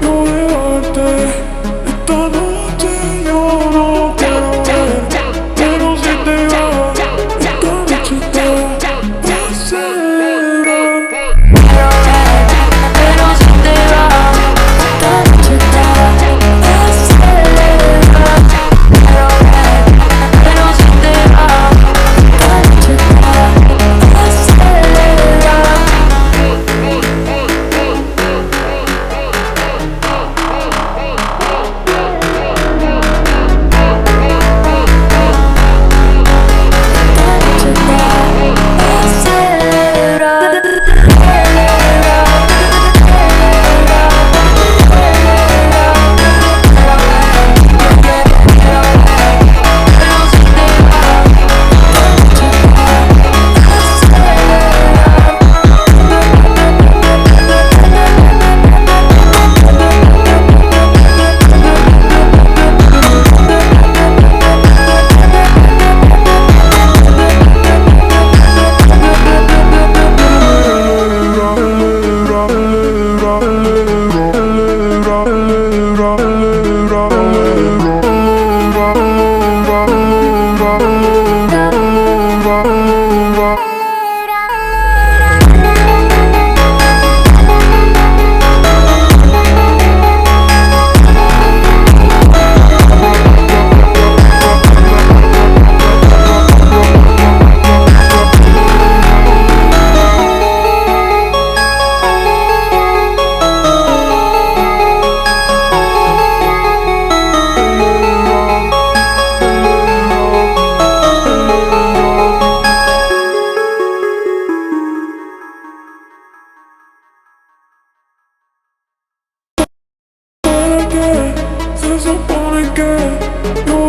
no dejarte. Esta noche yo no quiero ver, pero si te vas, esta noche te va a acelerar. Quiero ver, pero si te vas, esta noche te va a acelerar. Quiero ver, pero si te vas, esta noche te va a acelerar. Se supone que no